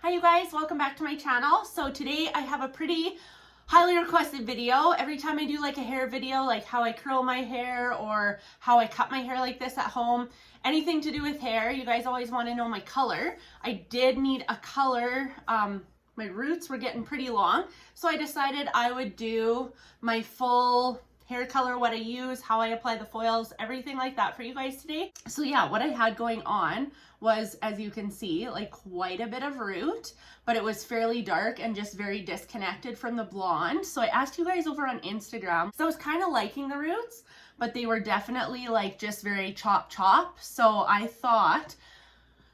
Hi you guys, welcome back to my channel. So today I have a pretty highly requested video. Every time I do like a hair video, like how I curl my hair or how I cut my hair like this at home, anything to do with hair, you guys always want to know my color. I did need a color. My roots were getting pretty long, so I decided I would do my full hair color, what I use, how I apply the foils, everything like that for you guys today. So yeah, what I had going on was, as you can see, like quite a bit of root, but it was fairly dark and just very disconnected from the blonde. So I asked you guys over on Instagram. So I was kind of liking the roots, but they were definitely like just very chop. So I thought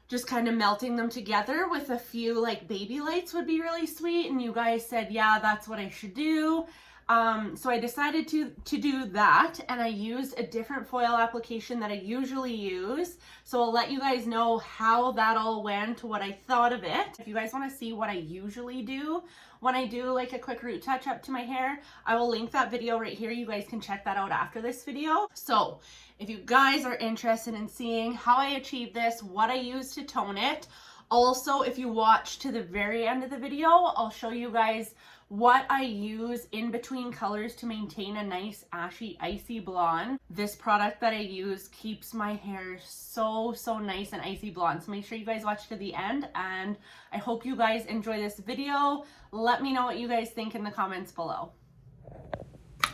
just kind of melting them together with a few like Babylights would be really sweet. And you guys said, yeah, that's what I should do. So I decided to do that, and I used a different foil application that I usually use. So I'll let you guys know how that all went, what I thought of it. If you guys want to see what I usually do when I do like a quick root touch up to my hair, I will link that video right here. You guys can check that out after this video. So if you guys are interested in seeing how I achieve this, what I use to tone it, also if you watch to the very end of the video, I'll show you guys what I use in between colors to maintain a nice ashy icy blonde. This product that I use keeps my hair so nice and icy blonde, so make sure you guys watch to the end, and I hope you guys enjoy this video. Let me know what you guys think in the comments below.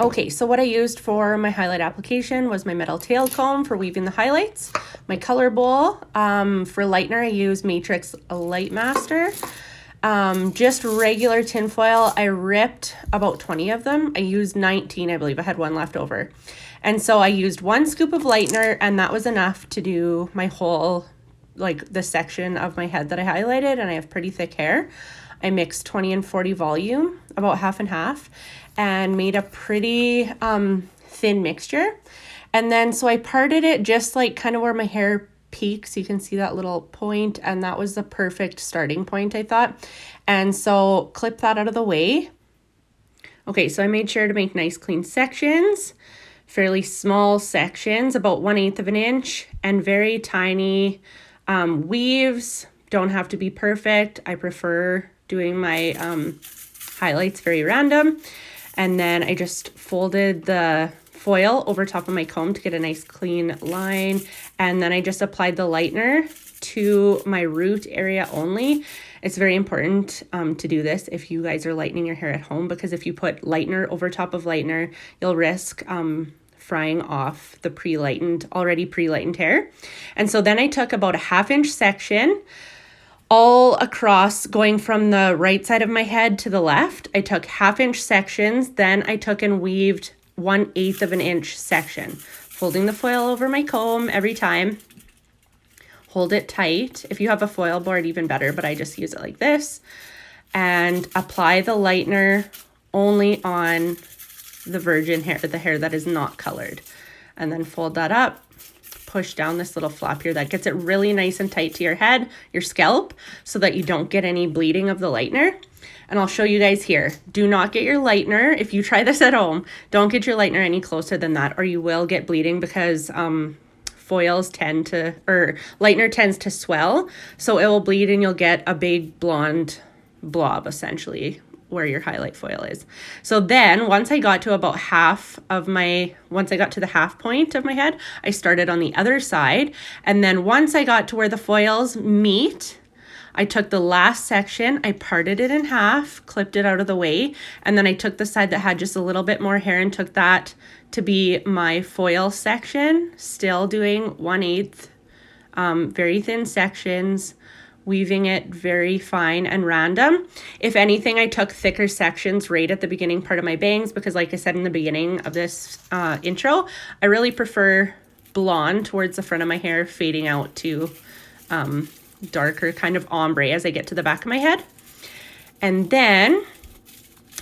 Okay, so what I used for my highlight application was my metal tail comb for weaving the highlights, my color bowl. For lightener I use Matrix Light Master. Just regular tinfoil. I ripped about 20 of them. I used 19, I believe. I had one left over. And so I used 1 scoop of lightener, and that was enough to do my whole, like the section of my head that I highlighted, and I have pretty thick hair. I mixed 20 and 40 volume, about half and half, and made a pretty thin mixture. And then so I parted it just like kind of where my hair peaks. You can see that little point, and that was the perfect starting point, I thought. And so clip that out of the way. Okay, so I made sure to make nice clean sections, fairly small sections, about 1/8 of an inch, and very tiny weaves. Don't have to be perfect. I prefer doing my highlights very random. And then I just folded the foil over top of my comb to get a nice clean line, and then I just applied the lightener to my root area only. It's very important to do this if you guys are lightening your hair at home, because if you put lightener over top of lightener, you'll risk frying off the already pre-lightened hair. And so then I took about a 1/2 inch section all across, going from the right side of my head to the left. I took 1/2 inch sections, then I took and weaved 1/8 of an inch section, folding the foil over my comb every time. Hold it tight. If you have a foil board, even better, but I just use it like this. And apply the lightener only on the virgin hair, the hair that is not colored. And then fold that up, push down this little flap here that gets it really nice and tight to your head, your scalp, so that you don't get any bleeding of the lightener. And I'll show you guys here. Do not get your lightener, if you try this at home, don't get your lightener any closer than that, or you will get bleeding, because lightener tends to swell, so it will bleed and you'll get a big blonde blob essentially where your highlight foil is. So then once I got to the half point of my head, I started on the other side. And then once I got to where the foils meet, I took the last section, I parted it in half, clipped it out of the way, and then I took the side that had just a little bit more hair and took that to be my foil section, still doing 1/8, very thin sections, weaving it very fine and random. If anything, I took thicker sections right at the beginning part of my bangs, because like I said in the beginning of this intro, I really prefer blonde towards the front of my hair, fading out to darker kind of ombre as I get to the back of my head. And then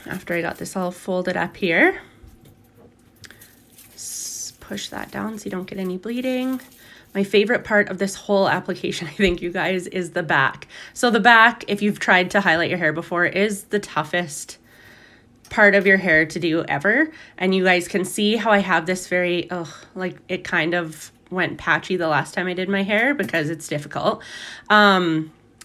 after I got this all folded up here, push that down so you don't get any bleeding. My favorite part of this whole application, I think, you guys, is the back. So the back, if you've tried to highlight your hair before, is the toughest part of your hair to do ever. And you guys can see how I have this very, like it kind of went patchy the last time I did my hair because it's difficult.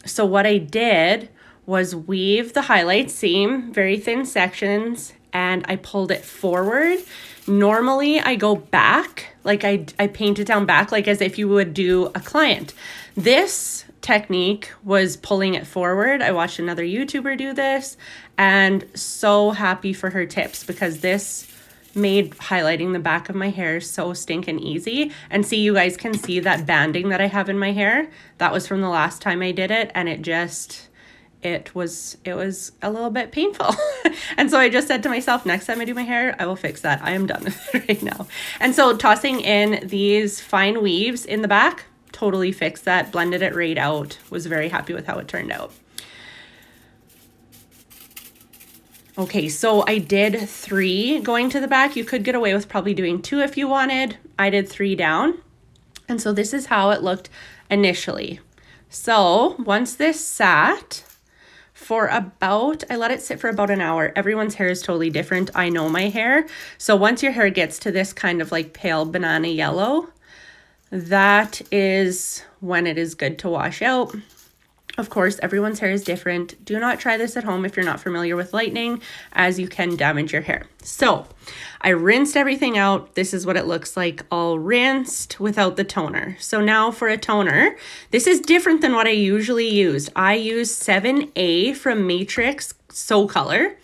So what I did was weave the highlight seam, very thin sections, and I pulled it forward. Normally I go back, like I paint it down back, like as if you would do a client. This technique was pulling it forward. I watched another YouTuber do this and so happy for her tips, because this made highlighting the back of my hair so stinking easy. And see, you guys can see that banding that I have in my hair. That was from the last time I did it, and it was a little bit painful. And so I just said to myself, next time I do my hair, I will fix that. I am done with it right now. And so tossing in these fine weaves in the back totally fixed that, blended it right out. Was very happy with how it turned out. Okay, so I did 3 going to the back. You could get away with probably doing 2 if you wanted. I did 3 down. And so this is how it looked initially. So once this sat for about, I let it sit for about an hour. Everyone's hair is totally different. I know my hair. So once your hair gets to this kind of like pale banana yellow, that is when it is good to wash out. Of course, everyone's hair is different. Do not try this at home if you're not familiar with lightening, as you can damage your hair. So I rinsed everything out. This is what it looks like all rinsed without the toner. So now for a toner, this is different than what I usually used. I used 7A from Matrix So Color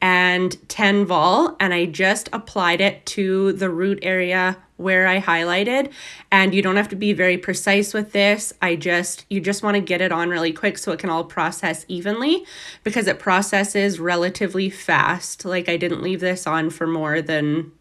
and 10 Vol, and I just applied it to the root area where I highlighted. And you don't have to be very precise with this. You just want to get it on really quick so it can all process evenly, because it processes relatively fast. Like I didn't leave this on for more than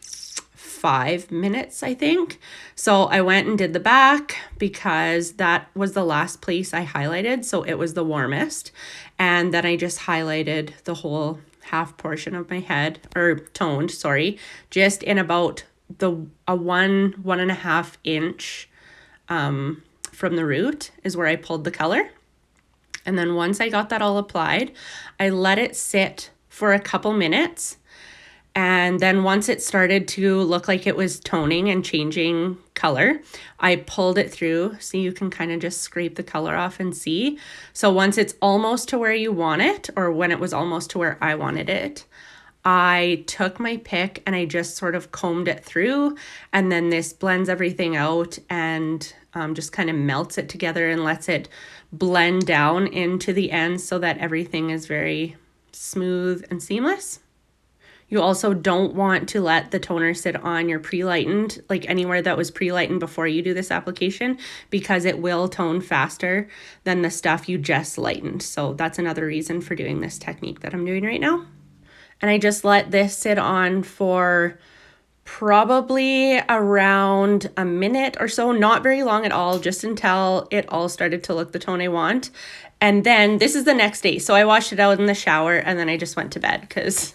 5 minutes, I think. So I went and did the back because that was the last place I highlighted, so it was the warmest. And then I just highlighted the whole half portion of my head, or toned, sorry, just in about a 1.5 inch from the root is where I pulled the color. And then once I got that all applied, I let it sit for a couple minutes. And then once it started to look like it was toning and changing color, I pulled it through so you can kind of just scrape the color off and see. So once it's almost to where you want it, or when it was almost to where I wanted it, I took my pick and I just sort of combed it through, and then this blends everything out and just kind of melts it together and lets it blend down into the ends so that everything is very smooth and seamless. You also don't want to let the toner sit on your pre-lightened, like anywhere that was pre-lightened before you do this application, because it will tone faster than the stuff you just lightened. So that's another reason for doing this technique that I'm doing right now. And I just let this sit on for probably around a minute or so, not very long at all, just until it all started to look the tone I want. And then this is the next day. So I washed it out in the shower and then I just went to bed because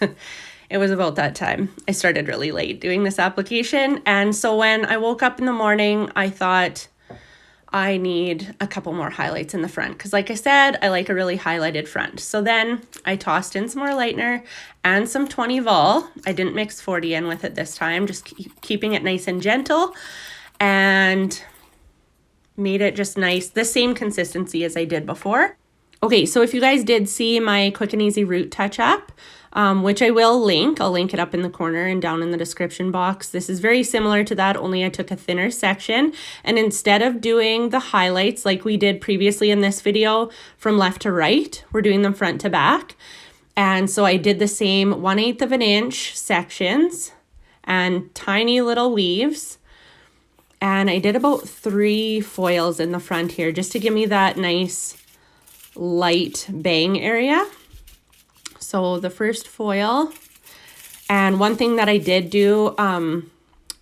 it was about that time. I started really late doing this application. And so when I woke up in the morning, I thought I need a couple more highlights in the front, because like I said, I like a really highlighted front. So then I tossed in some more lightener and some 20 Vol. I didn't mix 40 in with it this time, just keeping it nice and gentle, and made it just nice, the same consistency as I did before. Okay, so if you guys did see my quick and easy root touch up, which I will link. I'll link it up in the corner and down in the description box. This is very similar to that, only I took a thinner section. And instead of doing the highlights like we did previously in this video from left to right, we're doing them front to back. And so I did the same 1/8 of an inch sections and tiny little weaves. And I did about 3 foils in the front here just to give me that nice light bang area. So the first foil, and one thing that I did do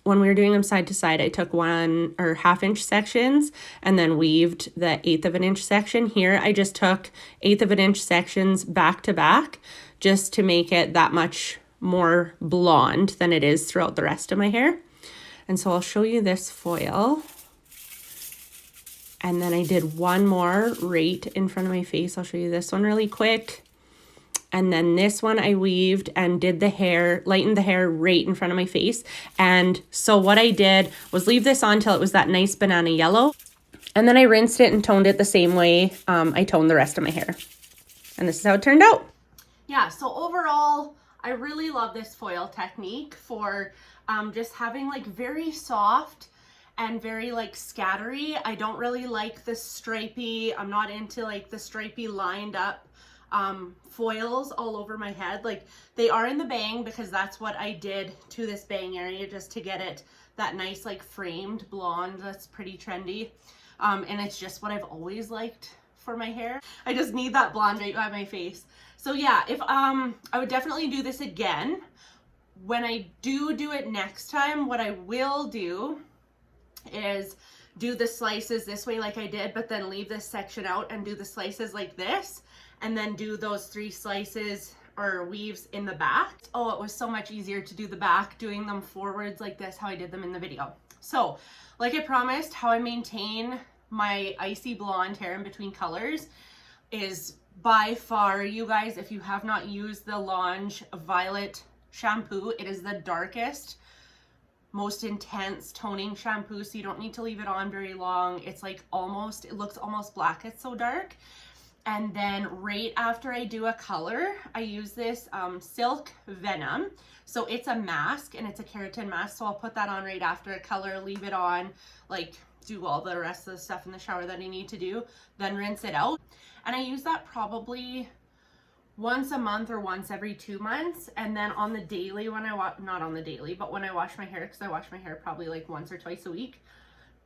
when we were doing them side to side, I took 1 or 1/2 inch sections and then weaved the 1/8 of an inch section. Here I just took 1/8 of an inch sections back to back just to make it that much more blonde than it is throughout the rest of my hair. And so I'll show you this foil. And then I did one more right in front of my face. I'll show you this one really quick. And then this one I weaved and did the hair, lightened the hair right in front of my face. And so what I did was leave this on till it was that nice banana yellow. And then I rinsed it and toned it the same way I toned the rest of my hair. And this is how it turned out. Yeah, so overall, I really love this foil technique for just having like very soft and very like scattery. I don't really like the stripy, I'm not into like the stripy lined up foils all over my head. Like they are in the bang because that's what I did to this bang area just to get it that nice like framed blonde that's pretty trendy. And it's just what I've always liked for my hair. I just need that blonde right by my face. So yeah, if I would definitely do this again. When I do it next time, what I will do is do the slices this way like I did, but then leave this section out and do the slices like this, and then do those 3 slices or weaves in the back. Oh, it was so much easier to do the back doing them forwards like this, how I did them in the video. So like I promised, how I maintain my icy blonde hair in between colors is by far, you guys, if you have not used the Lange Violet shampoo, it is the darkest, most intense toning shampoo, so you don't need to leave it on very long. It's like almost, it looks almost black, it's so dark. And then right after I do a color, I use this Silk Venom. So it's a mask and it's a keratin mask. So I'll put that on right after a color, leave it on, like do all the rest of the stuff in the shower that I need to do, then rinse it out. And I use that probably once a month or once every 2 months. And then on the daily, when I not on the daily, but when I wash my hair, because I wash my hair probably like once or twice a week,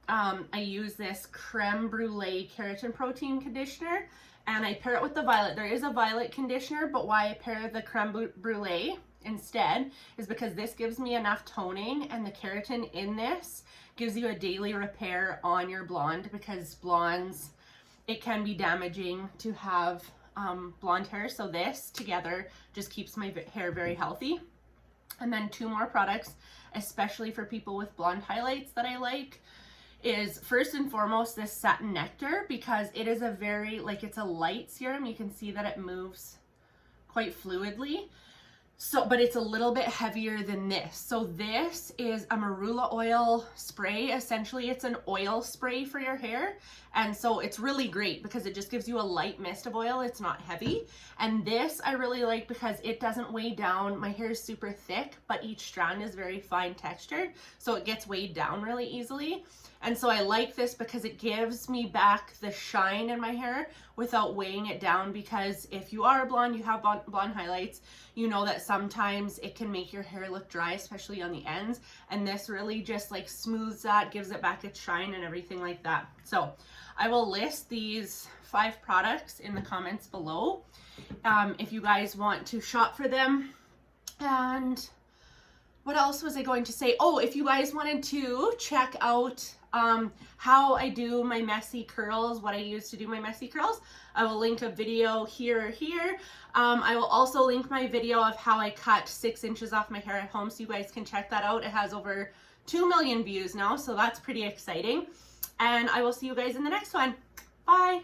I use this Creme Brulee Keratin Protein Conditioner, and I pair it with the Violet. There is a Violet conditioner, but why I pair the Creme Brulee instead is because this gives me enough toning, and the keratin in this gives you a daily repair on your blonde, because blondes, it can be damaging to have blonde hair. So this together just keeps my hair very healthy. And then 2 more products, especially for people with blonde highlights that I like, is first and foremost this Satin Nectar, because it is a very, like, it's a light serum. You can see that it moves quite fluidly. So, but it's a little bit heavier than this. So this is a marula oil spray. Essentially, it's an oil spray for your hair. And so it's really great because it just gives you a light mist of oil. It's not heavy. And this I really like because it doesn't weigh down. My hair is super thick, but each strand is very fine textured. So it gets weighed down really easily. And so I like this because it gives me back the shine in my hair without weighing it down, because if you are a blonde, you have blonde highlights, you know that sometimes it can make your hair look dry, especially on the ends. And this really just like smooths that, gives it back its shine and everything like that. So I will list these 5 products in the comments below if you guys want to shop for them. And what else was I going to say? Oh, if you guys wanted to check out how I do my messy curls, what I use to do my messy curls, I will link a video here or here. I will also link my video of how I cut 6 inches off my hair at home, so you guys can check that out. It has over 2 million views now, so that's pretty exciting. And I will see you guys in the next one. Bye.